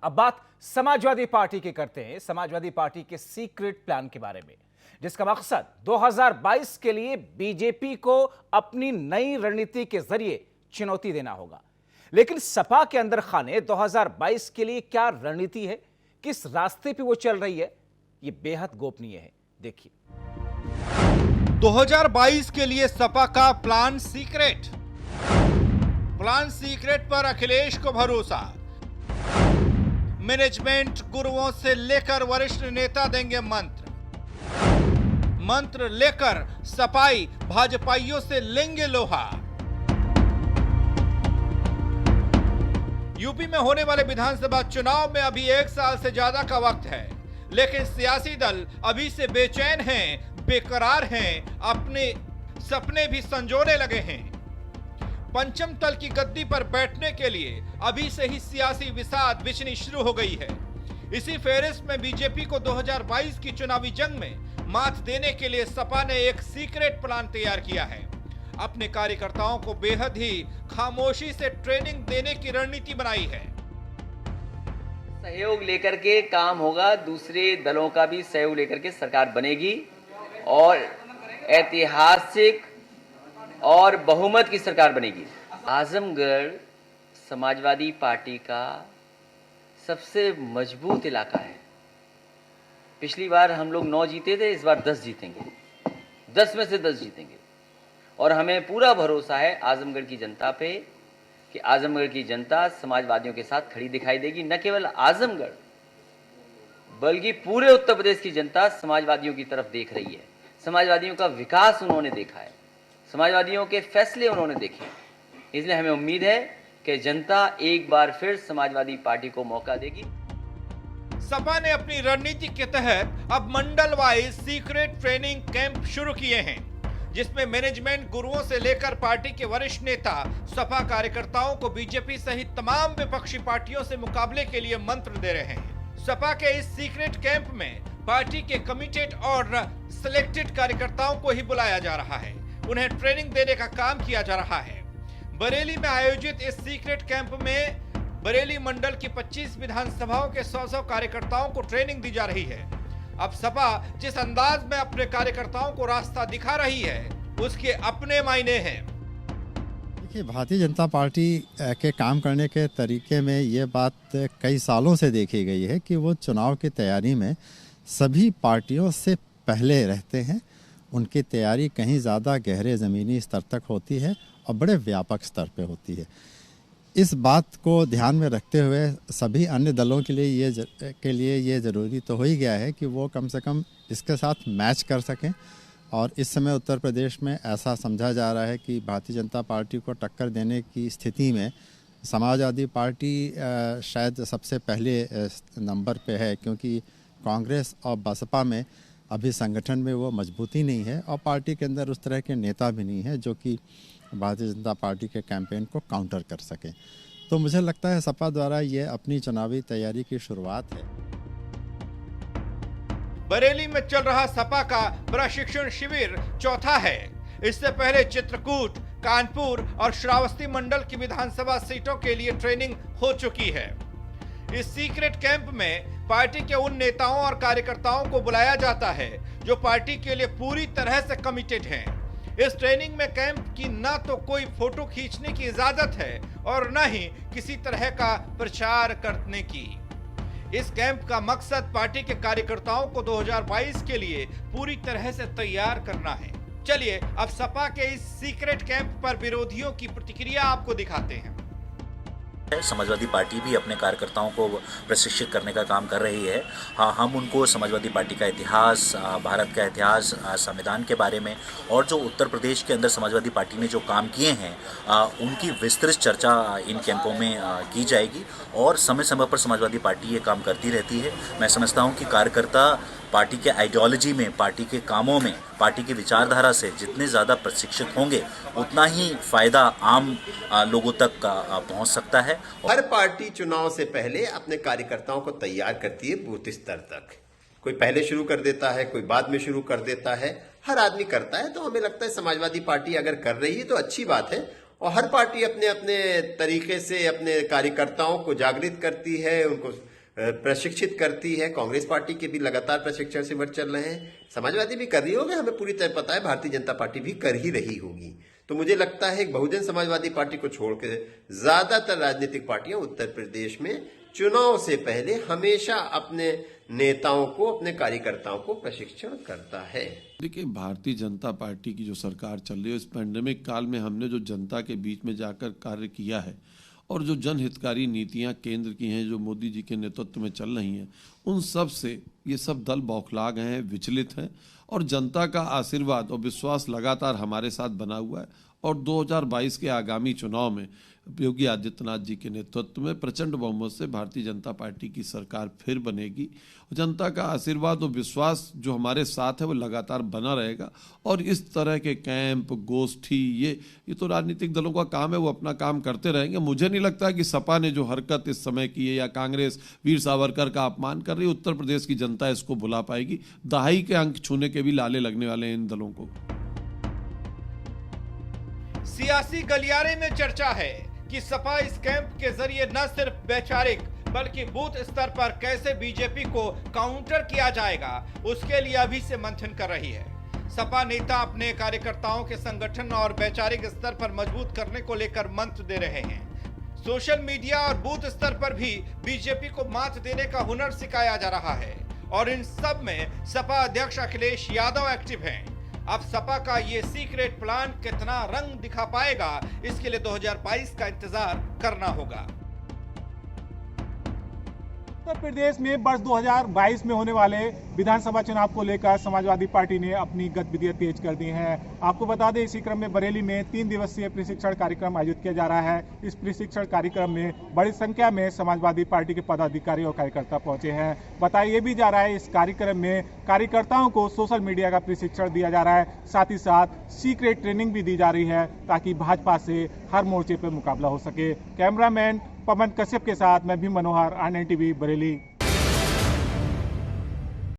अब बात समाजवादी पार्टी की करते हैं, समाजवादी पार्टी के सीक्रेट प्लान के बारे में, जिसका मकसद 2022 के लिए बीजेपी को अपनी नई रणनीति के जरिए चुनौती देना होगा। लेकिन सपा के अंदर खाने 2022 के लिए क्या रणनीति है, किस रास्ते पे वो चल रही है, ये बेहद गोपनीय है। देखिए, 2022 के लिए सपा का प्लान सीक्रेट पर अखिलेश को भरोसा। मैनेजमेंट गुरुओं से लेकर वरिष्ठ नेता देंगे मंत्र लेकर सपाई भाजपाइयों से लेंगे लोहा। यूपी में होने वाले विधानसभा चुनाव में अभी 1 साल से ज्यादा का वक्त है, लेकिन सियासी दल अभी से बेचैन हैं, बेकरार हैं, अपने सपने भी संजोने लगे हैं। पंचम तल की गद्दी पर बैठने के लिए अभी से ही सियासी विषाद बिछनी शुरू हो गई है। इसी फेरिस्त में बीजेपी को 2022 की चुनावी जंग में मात देने के लिए सपा ने एक सीक्रेट प्लान तैयार किया है। अपने कार्यकर्ताओं को बेहद ही खामोशी से ट्रेनिंग देने की रणनीति बनाई है। सहयोग लेकर के काम होगा, दूसरे दलों का भी सहयोग लेकर के सरकार बनेगी और ऐतिहासिक और बहुमत की सरकार बनेगी। आजमगढ़ समाजवादी पार्टी का सबसे मजबूत इलाका है। पिछली बार हम लोग 9 जीते थे, इस बार 10 जीतेंगे, 10 में से 10 जीतेंगे। और हमें पूरा भरोसा है आजमगढ़ की जनता पे कि आजमगढ़ की जनता समाजवादियों के साथ खड़ी दिखाई देगी। न केवल आजमगढ़ बल्कि पूरे उत्तर प्रदेश की जनता समाजवादियों की तरफ देख रही है। समाजवादियों का विकास उन्होंने देखा है, समाजवादियों के फैसले उन्होंने देखे, इसलिए हमें उम्मीद है कि जनता एक बार फिर समाजवादी पार्टी को मौका देगी। सपा ने अपनी रणनीति के तहत अब मंडल वाइज सीक्रेट ट्रेनिंग कैंप शुरू किए हैं, जिसमें मैनेजमेंट गुरुओं से लेकर पार्टी के वरिष्ठ नेता सपा कार्यकर्ताओं को बीजेपी सहित तमाम विपक्षी पार्टियों से मुकाबले के लिए मंत्र दे रहे हैं। सपा के इस सीक्रेट कैंप में पार्टी के कमिटेड और सिलेक्टेड कार्यकर्ताओं को ही बुलाया जा रहा है, उन्हें ट्रेनिंग देने का काम किया जा रहा है। बरेली में आयोजित इस सीक्रेट कैंप में बरेली मंडल की 25 विधानसभाओं के 100 कार्यकर्ताओं को ट्रेनिंग दी जा रही है। अब सपा जिस अंदाज में अपने कार्यकर्ताओं को रास्ता दिखा रही है, उसके अपने मायने हैं। देखिए, भारतीय जनता पार्टी के काम करने के तरीके में ये बात कई सालों से देखी गई है कि वो चुनाव की तैयारी में सभी पार्टियों से पहले रहते हैं। उनकी तैयारी कहीं ज़्यादा गहरे ज़मीनी स्तर तक होती है और बड़े व्यापक स्तर पे होती है। इस बात को ध्यान में रखते हुए सभी अन्य दलों के लिए ये ज़रूरी तो हो ही गया है कि वो कम से कम इसके साथ मैच कर सकें। और इस समय उत्तर प्रदेश में ऐसा समझा जा रहा है कि भारतीय जनता पार्टी को टक्कर देने की स्थिति में समाजवादी पार्टी शायद सबसे पहले नंबर पे है, क्योंकि कांग्रेस और बसपा में अभी संगठन में वो मजबूती नहीं है और पार्टी के अंदर उस तरह के नेता भी नहीं है जो कि भारतीय जनता पार्टी के कैंपेन को काउंटर कर सके। तो मुझे लगता है सपा द्वारा ये अपनी चुनावी तैयारी की शुरुआत है। बरेली में चल रहा सपा का प्रशिक्षण शिविर चौथा है। इससे पहले चित्रकूट, कानपुर और श्रावस्ती मंडल की विधानसभा सीटों के लिए ट्रेनिंग हो चुकी है। इस सीक्रेट कैंप में पार्टी के उन नेताओं और कार्यकर्ताओं को बुलाया जाता है जो पार्टी के लिए पूरी तरह से कमिटेड हैं। इस ट्रेनिंग में कैंप की न तो कोई फोटो खींचने की इजाजत है और न ही किसी तरह का प्रचार करने की। इस कैंप का मकसद पार्टी के कार्यकर्ताओं को 2022 के लिए पूरी तरह से तैयार करना है। चलिए अब सपा के इस सीक्रेट कैंप पर विरोधियों की प्रतिक्रिया आपको दिखाते हैं। समाजवादी पार्टी भी अपने कार्यकर्ताओं को प्रशिक्षित करने का काम कर रही है। हाँ, हम उनको समाजवादी पार्टी का इतिहास, भारत का इतिहास, संविधान के बारे में और जो उत्तर प्रदेश के अंदर समाजवादी पार्टी ने जो काम किए हैं उनकी विस्तृत चर्चा इन कैंपों में की जाएगी और समय समय पर समाजवादी पार्टी ये काम करती रहती है। मैं समझता हूँ कि कार्यकर्ता पार्टी के आइडियोलॉजी में, पार्टी के कामों में, पार्टी की विचारधारा से जितने ज़्यादा प्रशिक्षित होंगे उतना ही फायदा आम लोगों तक पहुंच सकता है। हर पार्टी चुनाव से पहले अपने कार्यकर्ताओं को तैयार करती है बूथ स्तर तक। कोई पहले शुरू कर देता है, कोई बाद में शुरू कर देता है, हर आदमी करता है। तो हमें लगता है समाजवादी पार्टी अगर कर रही है तो अच्छी बात है और हर पार्टी अपने अपने तरीके से अपने कार्यकर्ताओं को जागृत करती है, उनको प्रशिक्षित करती है। कांग्रेस पार्टी के भी लगातार प्रशिक्षण शिविर चल रहे हैं, समाजवादी भी कर रही होगी, हमें पूरी तरह पता है, भारतीय जनता पार्टी भी कर ही रही होगी। तो मुझे लगता है बहुजन समाजवादी पार्टी को छोड़कर ज्यादातर राजनीतिक पार्टियां उत्तर प्रदेश में चुनाव से पहले हमेशा अपने नेताओं को, अपने कार्यकर्ताओं को प्रशिक्षण करता है। देखिए, भारतीय जनता पार्टी की जो सरकार चल रही है, इस पैंडेमिक काल में हमने जो जनता के बीच में जाकर कार्य किया है और जो जनहितकारी नीतियां केंद्र की हैं, जो मोदी जी के नेतृत्व में चल रही हैं, उन सब से ये सब दल बौखला गए हैं, विचलित हैं और जनता का आशीर्वाद और विश्वास लगातार हमारे साथ बना हुआ है। और 2022 के आगामी चुनाव में योगी आदित्यनाथ जी के नेतृत्व में प्रचंड बहुमत से भारतीय जनता पार्टी की सरकार फिर बनेगी। जनता का आशीर्वाद और विश्वास जो हमारे साथ है वो लगातार बना रहेगा। और इस तरह के कैंप, गोष्ठी, ये तो राजनीतिक दलों का काम है, वो अपना काम करते रहेंगे। मुझे नहीं लगता कि सपा ने जो हरकत इस समय की है या कांग्रेस वीर सावरकर का अपमान कर रही है, उत्तर प्रदेश की जनता इसको भुला पाएगी। दहाई के अंक छूने के भी लाले लगने वाले हैं इन दलों को। सियासी गलियारे में चर्चा है कि सपा इस कैंप के जरिए न सिर्फ वैचारिक बल्कि बूथ स्तर पर कैसे बीजेपी को काउंटर किया जाएगा, उसके लिए अभी से मंथन कर रही है। सपा नेता अपने कार्यकर्ताओं के संगठन और वैचारिक स्तर पर मजबूत करने को लेकर मंत्र दे रहे हैं। सोशल मीडिया और बूथ स्तर पर भी बीजेपी को मात देने का हुनर सिखाया जा रहा है और इन सब में सपा अध्यक्ष अखिलेश यादव एक्टिव हैं। अब सपा का ये सीक्रेट प्लान कितना रंग दिखा पाएगा, इसके लिए 2022 का इंतजार करना होगा। उत्तर प्रदेश में वर्ष 2022 में होने वाले विधानसभा चुनाव को लेकर समाजवादी पार्टी ने अपनी गतिविधियां तेज कर दी हैं। आपको बता दें, इसी क्रम में बरेली में 3 दिवसीय प्रशिक्षण कार्यक्रम आयोजित किया जा रहा है। इस प्रशिक्षण कार्यक्रम में बड़ी संख्या में समाजवादी पार्टी के पदाधिकारी और कार्यकर्ता पहुंचे हैं। बताया भी जा रहा है, इस कार्यक्रम में कार्यकर्ताओं को सोशल मीडिया का प्रशिक्षण दिया जा रहा है, साथ ही साथ सीक्रेट ट्रेनिंग भी दी जा रही है ताकि भाजपा से हर मोर्चे पर मुकाबला हो सके। कैमरामैन पवन कश्यप के साथ मैं भी मनोहर, RNN TV बरेली।